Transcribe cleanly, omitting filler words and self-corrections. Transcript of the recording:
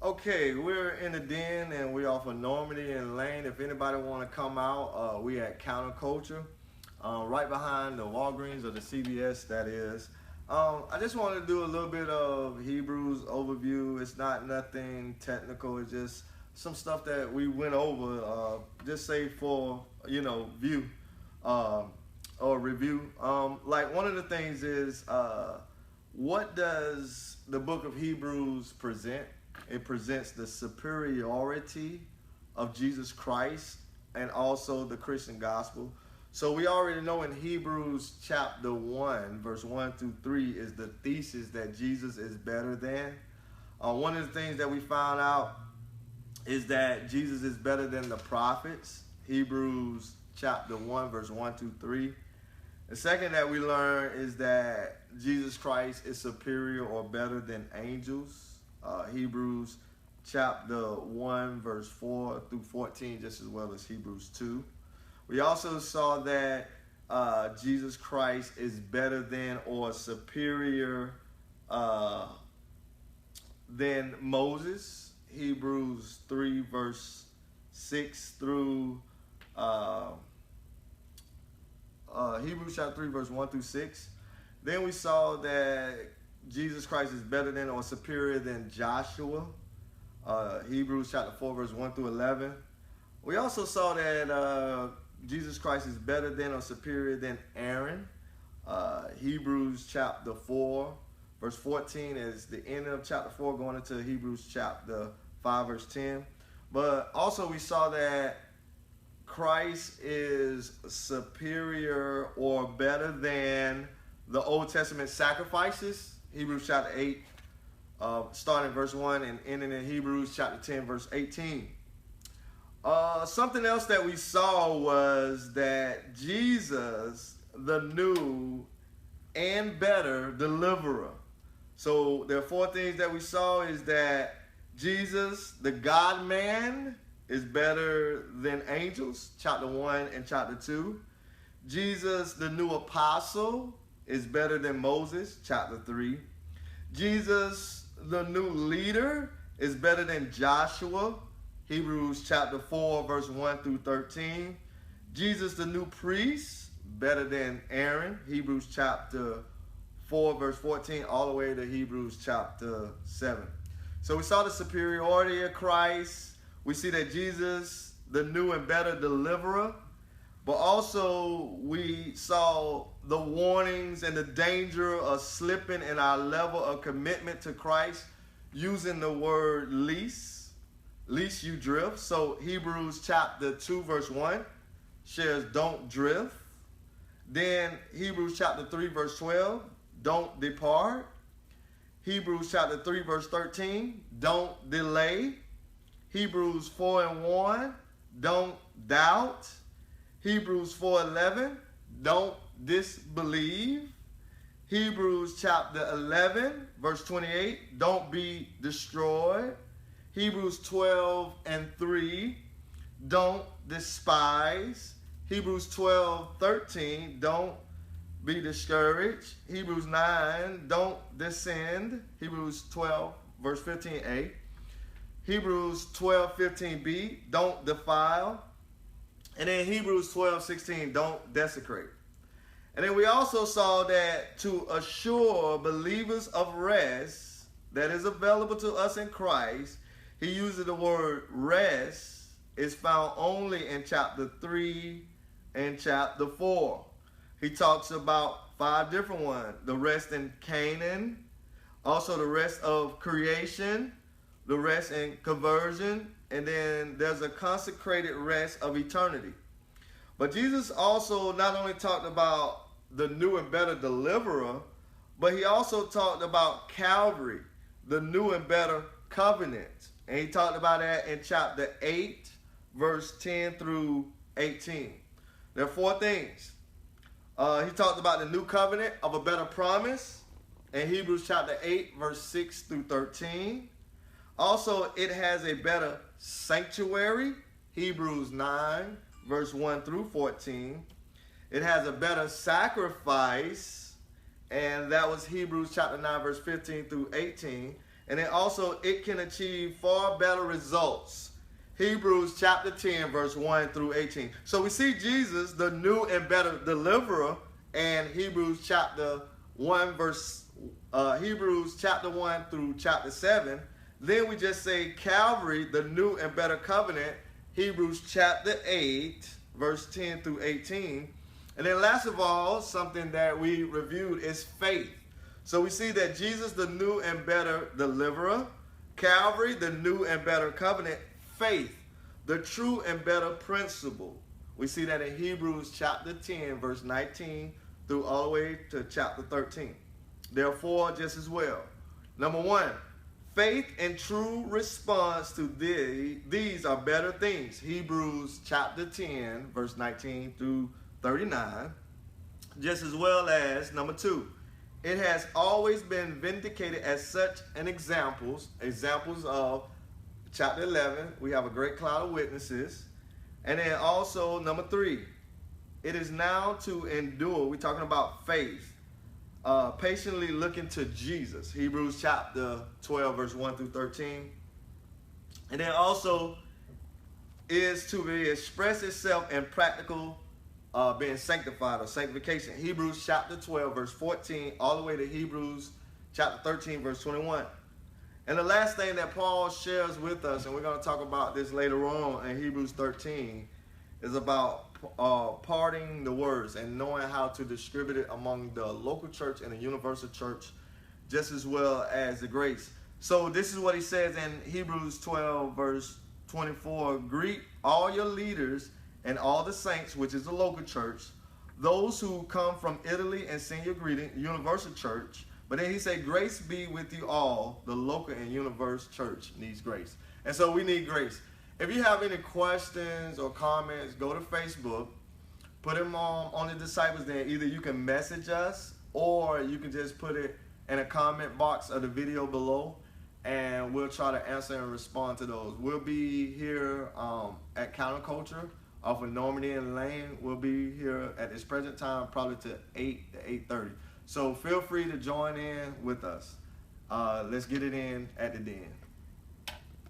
Okay, we're in the den and we're off of Normandy and Lane. If anybody want to come out, we at Counterculture, right behind the Walgreens or the CVS. That is. I just wanted to do a little bit of Hebrews overview. It's not nothing technical. It's just some stuff that we went over. Just say for view uh, or review. Like one of the things is what does the book of Hebrews present? It presents the superiority of Jesus Christ and also the Christian gospel. So we already know in Hebrews chapter 1, verse 1 through 3 is the thesis that Jesus is better than. One of the things that we found out is that Jesus is better than the prophets. Hebrews chapter 1, verse 1 through 3. The second that we learn is that Jesus Christ is superior or better than angels. Hebrews chapter 1, verse 4 through 14, just as well as Hebrews 2. We also saw that Jesus Christ is better than or superior than Moses. Hebrews 3, verse 6 through Hebrews chapter 3, verse 1 through 6. Then we saw that Jesus Christ is better than or superior than Joshua. Hebrews chapter 4, verse 1 through 11. We also saw that Jesus Christ is better than or superior than Aaron. Hebrews chapter 4, verse 14 is the end of chapter 4 going into Hebrews chapter 5, verse 10. But also we saw that Christ is superior or better than the Old Testament sacrifices. Hebrews chapter 8, starting verse 1 and ending in Hebrews chapter 10, verse 18. Something else that we saw was that Jesus, the new and better deliverer. So there are four things that we saw is that Jesus, the God-man, is better than angels, chapter 1 and chapter 2. Jesus, the new apostle, is better than Moses, chapter 3. Jesus, the new leader, is better than Joshua, Hebrews chapter 4, verse 1 through 13. Jesus, the new priest, better than Aaron, Hebrews chapter 4, verse 14, all the way to Hebrews chapter 7. So we saw the superiority of Christ. We see that Jesus, the new and better deliverer, but also we saw the warnings and the danger of slipping in our level of commitment to Christ using the word least you drift. So Hebrews chapter 2 verse 1 shares don't drift. Then Hebrews chapter 3 verse 12, don't depart. Hebrews chapter 3 verse 13, don't delay. Hebrews 4 and 1, don't doubt. Hebrews 4:11, don't disbelieve. Hebrews chapter 11, verse 28, don't be destroyed. Hebrews 12 and 3, don't despise. Hebrews 12:13, don't be discouraged. Hebrews 9, don't descend. Hebrews 12, verse 15a. Hebrews 12:15b, don't defile. And then Hebrews 12:16, don't desecrate. And then we also saw that to assure believers of rest that is available to us in Christ, he uses the word rest is found only in chapter 3 and chapter 4. He talks about 5 different ones. The rest in Canaan, also the rest of creation, the rest in conversion, and then there's a consecrated rest of eternity. But Jesus also not only talked about the new and better deliverer, but he also talked about Calvary, the new and better covenant. And he talked about that in chapter 8, verse 10 through 18. There are 4 things. He talked about the new covenant of a better promise in Hebrews chapter 8, verse 6 through 13. Also, it has a better sanctuary, Hebrews 9, verse 1 through 14. It has a better sacrifice, and that was Hebrews chapter 9, verse 15 through 18. And then also it can achieve far better results. Hebrews chapter 10, verse 1 through 18. So we see Jesus, the new and better deliverer, and Hebrews chapter 1 through chapter 7. Then we just say Calvary, the new and better covenant, Hebrews chapter 8, verse 10 through 18. And then last of all, something that we reviewed is faith. So we see that Jesus, the new and better deliverer, Calvary, the new and better covenant, faith, the true and better principle. We see that in Hebrews chapter 10, verse 19 through all the way to chapter 13. Therefore, just as well. Number one, faith and true response to these are better things. Hebrews chapter 10, verse 19 through 39. Just as well as, number two, it has always been vindicated as such an examples of chapter 11. We have a great cloud of witnesses. And then also, number three, it is now to endure. We're talking about faith. Patiently looking to Jesus. Hebrews chapter 12, verse 1 through 13. And then also is to be express itself in practical being sanctified or sanctification. Hebrews chapter 12, verse 14, all the way to Hebrews chapter 13, verse 21. And the last thing that Paul shares with us, and we're going to talk about this later on in Hebrews 13, is about parting the words and knowing how to distribute it among the local church and the universal church, just as well as the grace. So this is what he says in Hebrews 12, verse 24. Greet all your leaders and all the saints, which is the local church, those who come from Italy and send your greeting, universal church. But then he said, grace be with you all. The local and universal church needs grace. And so we need grace. If you have any questions or comments, go to Facebook, put them on the Disciples Den. Either you can message us or you can just put it in a comment box of the video below, and we'll try to answer and respond to those. We'll be here at Counterculture off of Normandy and Lane. We'll be here at this present time probably to 8 to 8:30. So feel free to join in with us. Let's get it in at the den.